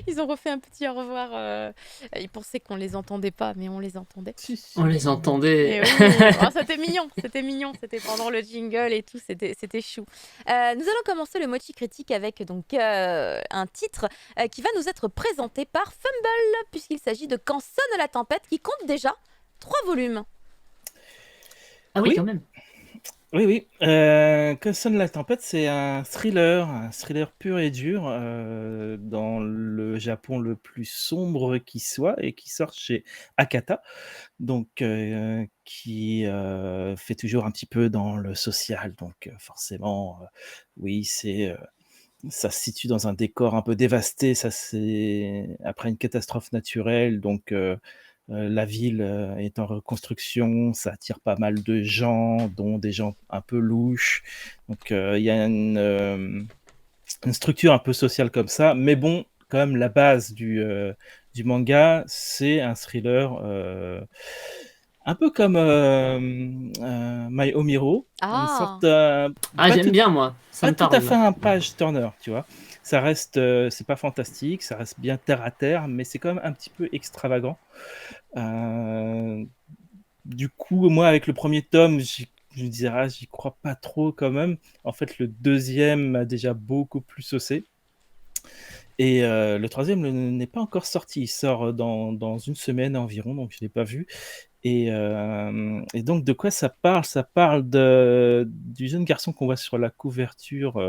Ils ont refait un petit au revoir. Ils pensaient qu'on les entendait pas, mais on les entendait. Si, On si. les entendait. Et oui, oh, c'était mignon, c'était mignon, c'était pendant le jingle et tout, c'était chou. Nous allons commencer le Mochi Critique avec donc un titre qui va nous être présenté par Fumble, puisqu'il s'agit de Quand sonne la tempête, qui compte déjà 3 volumes. Ah oui, Oui, quand même. oui, oui. Que sonne la tempête, c'est un thriller pur et dur dans le Japon le plus sombre qui soit et qui sort chez Akata, donc qui fait toujours un petit peu dans le social. Donc forcément, oui, ça se situe dans un décor un peu dévasté. Ça, c'est après une catastrophe naturelle, donc la ville est en reconstruction. Ça attire pas mal de gens, dont des gens un peu louches. Donc il y a une structure un peu sociale comme ça. Mais bon, quand même, la base du manga, c'est un thriller un peu comme My Home Hero, une Ah, sorte Ah, j'aime bien, moi. Ça pas me tout à fait parle. un page turner, tu vois. Ça reste, c'est pas fantastique, ça reste bien terre à terre, mais c'est quand même un petit peu extravagant. Euh, du coup, moi, avec le premier tome, je me disais, ah, j'y crois pas trop quand même. En fait, le deuxième m'a déjà beaucoup plus saucé. Et le troisième n'est pas encore sorti. Il sort dans une semaine environ, donc je l'ai pas vu. Et donc, de quoi ça parle? Ça parle du jeune garçon qu'on voit sur la couverture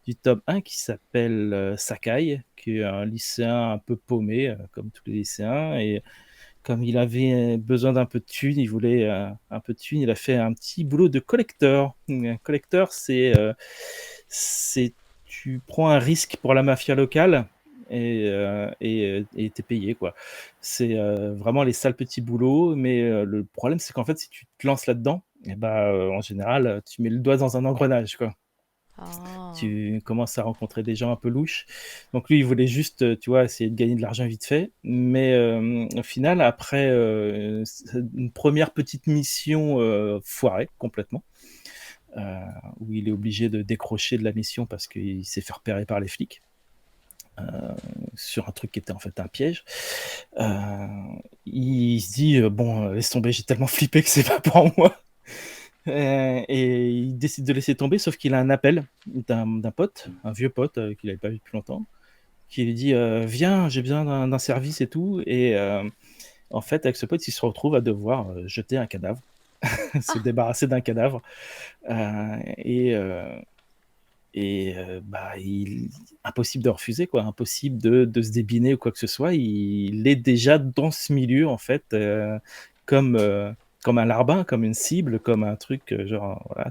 du tome 1 qui s'appelle Sakai, qui est un lycéen un peu paumé, comme tous les lycéens. Et comme il avait besoin d'un peu de thunes, il voulait un peu de thunes, il a fait un petit boulot de collecteur. Un collecteur, c'est tu prends un risque pour la mafia locale et t'es payé, quoi. C'est vraiment les sales petits boulots, mais le problème, c'est qu'en fait, si tu te lances là-dedans, et bah, en général, tu mets le doigt dans un engrenage, quoi. ah. Tu commences à rencontrer des gens un peu louches. Donc lui, il voulait juste, tu vois, essayer de gagner de l'argent vite fait. Mais au final, après une première petite mission foirée complètement, euh, où il est obligé de décrocher de la mission parce qu'il s'est fait repérer par les flics euh, sur un truc qui était en fait un piège. Euh, il se dit bon, laisse tomber, j'ai tellement flippé que c'est pas pour moi. Et il décide de laisser tomber, sauf qu'il a un appel d'un pote, un vieux pote qu'il n'avait pas vu depuis longtemps, qui lui dit viens, j'ai besoin d'un service et tout. Et en fait, avec ce pote, il se retrouve à devoir jeter un cadavre, se Ah, débarrasser d'un cadavre. Euh, et bah, impossible de refuser, quoi. Impossible de se débiner ou quoi que ce soit. Il est déjà dans ce milieu, en fait, comme, comme un larbin, comme une cible, comme un truc, genre, voilà,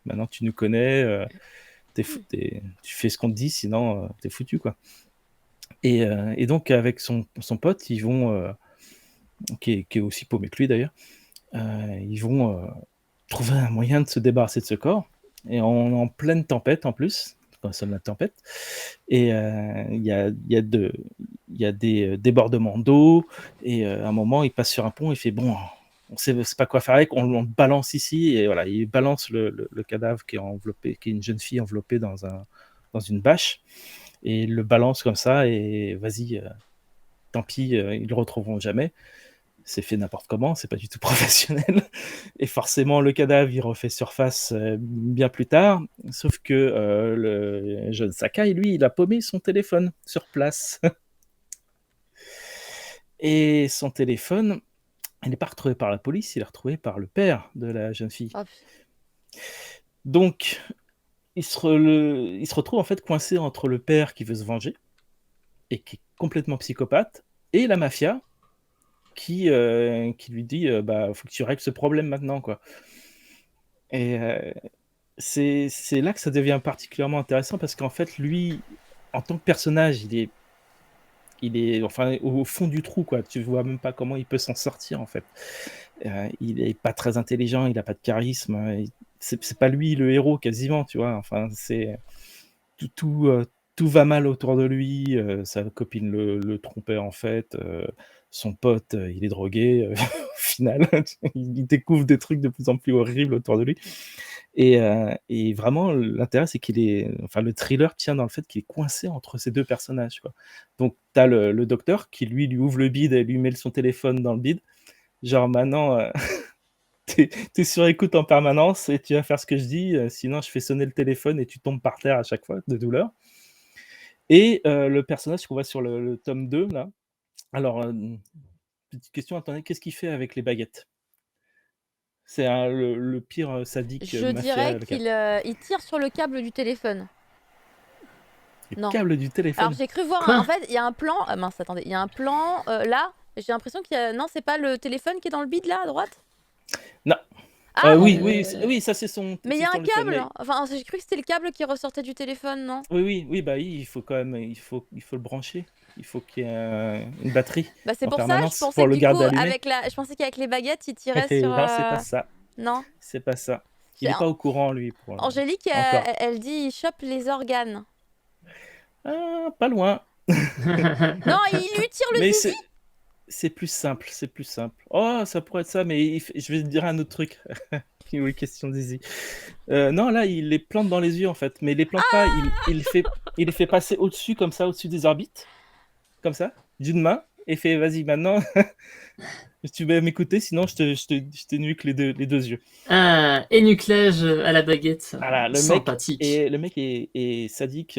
maintenant tu nous connais, tu fais ce qu'on te dit, sinon t'es foutu, quoi. Et donc, avec son pote, ils vont, qui est aussi paumé que lui d'ailleurs, ils vont trouver un moyen de se débarrasser de ce corps. Et en pleine tempête en plus, quand sonne la tempête. Et il y a des débordements d'eau. Et à un moment, il passe sur un pont. Il fait bon, on sait pas quoi faire avec. On le balance ici. Et voilà, il balance le cadavre qui est enveloppé, qui est une jeune fille enveloppée dans une bâche. Et il le balance comme ça. Et vas-y, tant pis, ils le retrouveront jamais. C'est fait n'importe comment, c'est pas du tout professionnel. Et forcément, le cadavre, il refait surface bien plus tard. Sauf que le jeune Sakai, lui, il a paumé son téléphone sur place. Et son téléphone, il n'est pas retrouvé par la police, il est retrouvé par le père de la jeune fille. hop. Donc, il se retrouve en fait coincé entre le père qui veut se venger et qui est complètement psychopathe et la mafia qui lui dit bah, faut que tu règles ce problème maintenant, quoi. Et c'est là que ça devient particulièrement intéressant parce qu'en fait, lui, en tant que personnage, il est enfin au fond du trou, quoi. Tu vois même pas comment il peut s'en sortir, en fait. Il est pas très intelligent, il a pas de charisme. C'est pas lui le héros quasiment, tu vois. Enfin, c'est tout. tout va mal autour de lui, sa copine le trompait en fait, son pote, il est drogué, au final, il découvre des trucs de plus en plus horribles autour de lui et vraiment l'intérêt c'est le thriller tient dans le fait qu'il est coincé entre ces 2 personnages, quoi. Donc tu as le docteur qui lui ouvre le bide et lui met son téléphone dans le bide, genre: «Maintenant, tu sur écoute en permanence et tu vas faire ce que je dis, sinon je fais sonner le téléphone et tu tombes par terre à chaque fois de douleur». Et le personnage qu'on voit sur le tome 2 là, alors, petite question, attendez, qu'est-ce qu'il fait avec les baguettes? C'est le pire, sadique, Je mafia dirais local. il tire sur le câble du téléphone. Le Non. câble du Alors téléphone? j'ai cru voir en Quoi? fait, il y a un plan ah mince, attendez, il y a un plan, là, j'ai l'impression qu'il y a non, c'est pas le téléphone qui est dans le bide là, à droite? Non, Ah oui, bon? oui, oui, ça Mais il y c'est a un son téléphone, câble! mais Enfin, j'ai cru que c'était le câble qui ressortait du téléphone, non? oui, oui, oui, bah, oui, il faut quand même il faut le brancher. Il faut qu'il y ait une batterie Bah, c'est en pour ça, je permanence pensais pour que le du coup garder allumé. avec la je pensais qu'avec les baguettes, il tirait sur, Non, c'est pas ça, non? c'est pas ça. Il J'ai est pas au courant lui pour Angélique, encore. elle dit: «Il chope les organes». Ah, pas loin. Non, il lui tire le Mais zizi? c'est plus simple, c'est plus simple. Oh, ça pourrait être ça, mais je vais te dire un autre truc. Oui, question d'Easy. Non, là, il les plante dans les yeux, en fait, mais il les plante pas, il les fait passer au-dessus, comme ça, au-dessus des orbites, comme ça, d'une main, et fait: «Vas-y, maintenant, tu vas m'écouter, sinon je te nuque les deux yeux». Ah, énucléage à la baguette. Voilà, Sympathique. le mec est sadique,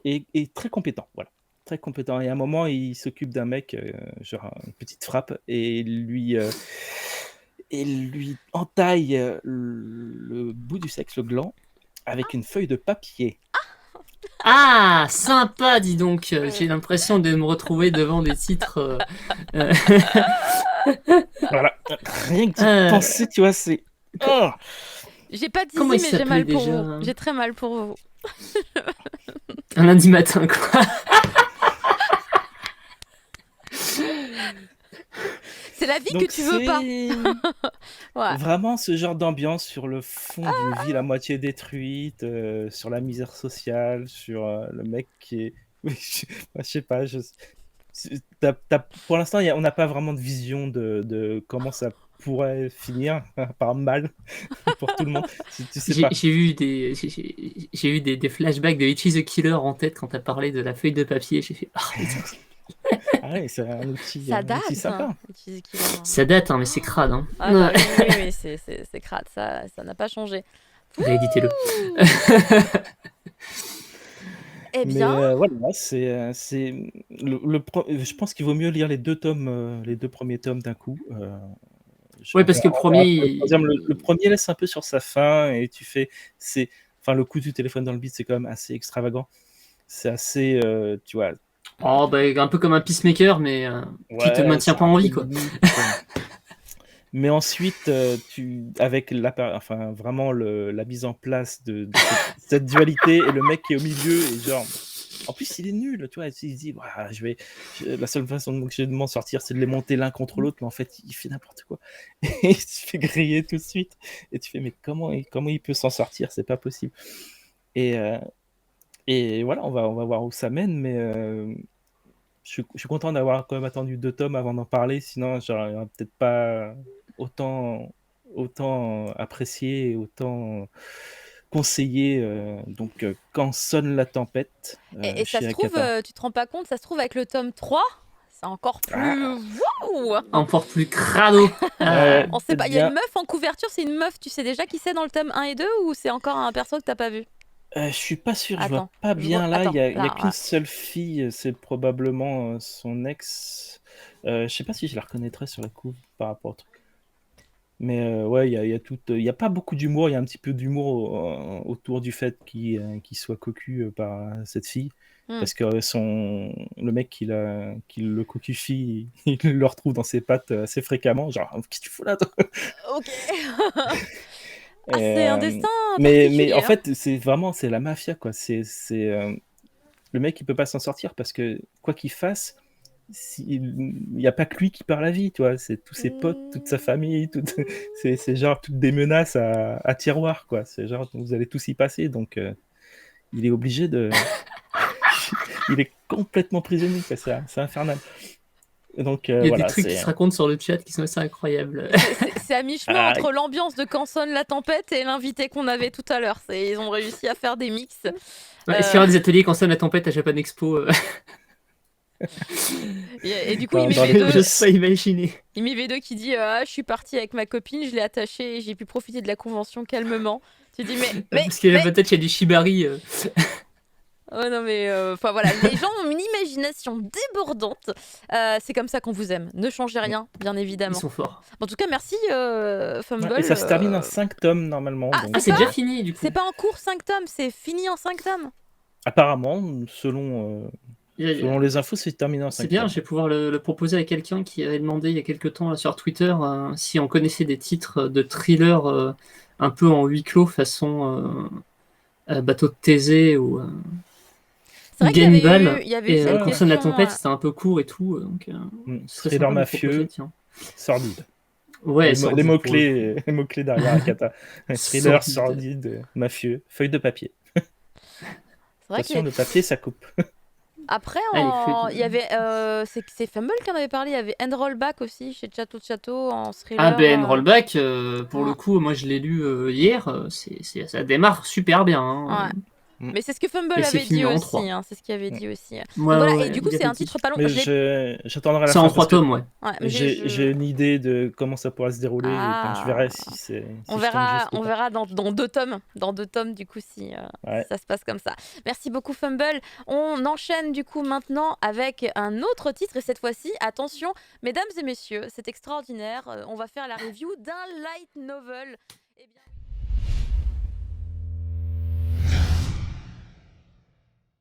et très compétent, voilà. Très compétent et à un moment, il s'occupe d'un mec, genre une petite frappe et lui entaille, le bout du sexe, le gland, avec une feuille de papier. Ah, sympa, dis donc. J'ai l'impression de me retrouver devant des titres. Euh, Voilà, rien que d'y euh, penser, tu vois, c'est oh! J'ai pas de Comment zizi, il mais j'ai s'appelait mal pour déjà? vous. J'ai très mal pour vous. Un lundi matin, quoi. C'est la vie que Donc tu veux pas. c'est Ouais. vraiment ce genre d'ambiance sur le fond d'une ville à moitié détruite, sur la misère sociale, sur, le mec qui est oui, je sais pas, pour l'instant, on n'a pas vraiment de vision de comment ça pourrait finir, par mal pour tout le monde. Tu sais pas. J'ai eu des flashbacks de Ichi the Killer en tête quand t'as parlé de la feuille de papier. J'ai fait, ah, putain, Ah ouais, c'est un outil Ça date, sympa. hein, Cheesy Killer. ça date, hein, mais c'est crade. Hein. Ah bah oui, c'est crade, ça n'a pas changé. Rééditez-le. Eh Mais bien, voilà, c'est je pense qu'il vaut mieux lire les 2 tomes, les 2 premiers tomes d'un coup. Ouais, parce que le On verra premier, pour le 3e. Le 1er laisse un peu sur sa fin et le coup du téléphone dans le bide, c'est quand même assez extravagant. C'est assez, tu vois? oh, bah, un peu comme un peacemaker, mais qui te Ouais, maintient c'est pas un en peu vie, quoi. limite, mais ensuite, avec vraiment la mise en place de cette dualité et le mec qui est au milieu et genre en plus, il est nul, tu vois? Il se dit: «Ouah, la seule façon que j'ai de m'en sortir, c'est de les monter l'un contre l'autre», mais en fait, il fait n'importe quoi et il se fait griller tout de suite et tu fais: «Mais comment il peut s'en sortir? C'est pas possible» et heu et voilà, on va voir où ça mène, mais je suis content d'avoir quand même attendu 2 tomes avant d'en parler, sinon j'aurais peut-être pas autant apprécié et autant conseillé, donc Quand sonne la tempête, et ça chez se trouve, Akata. tu te rends pas compte, ça se trouve avec le tome 3, c'est encore plus Ah! waouh! Encore plus crado. Ah. On sait Peut-être pas, il y a une bien. meuf en couverture, c'est une meuf, tu sais déjà qui c'est dans le tome 1 et 2 ou c'est encore un perso que t'as pas vu? Je suis pas sûr, je vois Attends, pas bien là, attends, il y a qu'une là, seule fille, c'est probablement, son ex. Je sais pas si je la reconnaîtrais sur la couve par rapport au truc. Mais ouais, il y a pas beaucoup d'humour, il y a un petit peu d'humour autour du fait qu'il soit cocu par cette fille. ouais. Parce que le mec qui le cocufie, il le retrouve dans ses pattes assez fréquemment. Genre, qu'est-ce que tu fous là, toi? Ok. Ah, Et, c'est un destin mais particulier, en hein. fait, c'est la mafia, quoi. Le mec, il peut pas s'en sortir parce que quoi qu'il fasse, il n'y a pas que lui qui perd la vie, tu vois. C'est tous ses potes, toute sa famille, c'est genre toutes des menaces à tiroir, quoi. C'est genre, vous allez tous y passer, donc il est obligé de. Il est complètement prisonnier, quoi, c'est infernal. Donc Il y a voilà, des trucs qui c'est. se racontent sur le chat qui sont assez incroyables. C'est à mi-chemin Ah, entre l'ambiance de Canson la tempête et l'invité qu'on avait tout à l'heure. Ils ont réussi à faire des mix. Est-ce qu'il y aura des ateliers quand sonne la tempête à Japan Expo Et du coup, Dans- il met dans les- V2, J'ose pas imaginer. il met V2 qui dit ah, je suis parti avec ma copine, je l'ai attachée et j'ai pu profiter de la convention calmement. Tu dis Parce que peut-être qu'il y a du shibari. Oh non mais enfin voilà, les gens ont une imagination débordante. C'est comme ça qu'on vous aime. Ne changez rien, bien Ils évidemment. sont forts. En tout cas, merci Fumble. Et ça se termine en 5 tomes normalement. Ah, donc, Ah, c'est déjà fini du coup. C'est pas en cours 5 tomes, c'est fini en 5 tomes. apparemment, selon les infos, c'est terminé en 5 C'est bien, tomes. je vais pouvoir le proposer à quelqu'un qui avait demandé il y a quelques temps là, sur Twitter si on connaissait des titres de thriller un peu en huis clos façon Bateau de Thésée ou C'est vrai qu'il y avait Gannibal. eu, il y avait eu Et cette quand sonne la question, tempête, c'était un peu court et tout. Donc, ce serait Thriller sympa de le mafieux, proposer, tiens. sordide. Ouais, les sordide mots pour le coup. clés, les mots clés derrière Akata. Thriller, Sordide. sordide, mafieux, feuille de papier. C'est vrai qu'il y Attention, a- le papier, ça coupe. Après, Ah, les feuilles de- il y avait c'est Fumble qui en avait parlé. Il y avait End Rollback aussi chez Château de Château en thriller. Ah ben Rollback, pour Ah. le coup, moi je l'ai lu hier, ça démarre super bien. Hein. Mais c'est ce que Fumble Et c'est avait fini dit en aussi. 3. Hein, c'est ce qu'il avait dit aussi. Ouais, Voilà, ouais, et du coup, il c'est un avait dit. titre pas long. Mais Je l'ai- j'attendrai la C'est fin. en parce 3 que tomes, ouais. Ouais, mais j'ai une idée de comment ça pourra se dérouler. Et Ah. quand je verrai si c'est. Si On je tombe verra, juste ou on pas. verra dans 2 tomes. Dans 2 tomes, du coup, si Ouais. ça se passe comme ça. Merci beaucoup, Fumble. On enchaîne, du coup, maintenant avec un autre titre. Et cette fois-ci, attention, mesdames et messieurs, c'est extraordinaire. On va faire la review d'un light novel. Eh bien...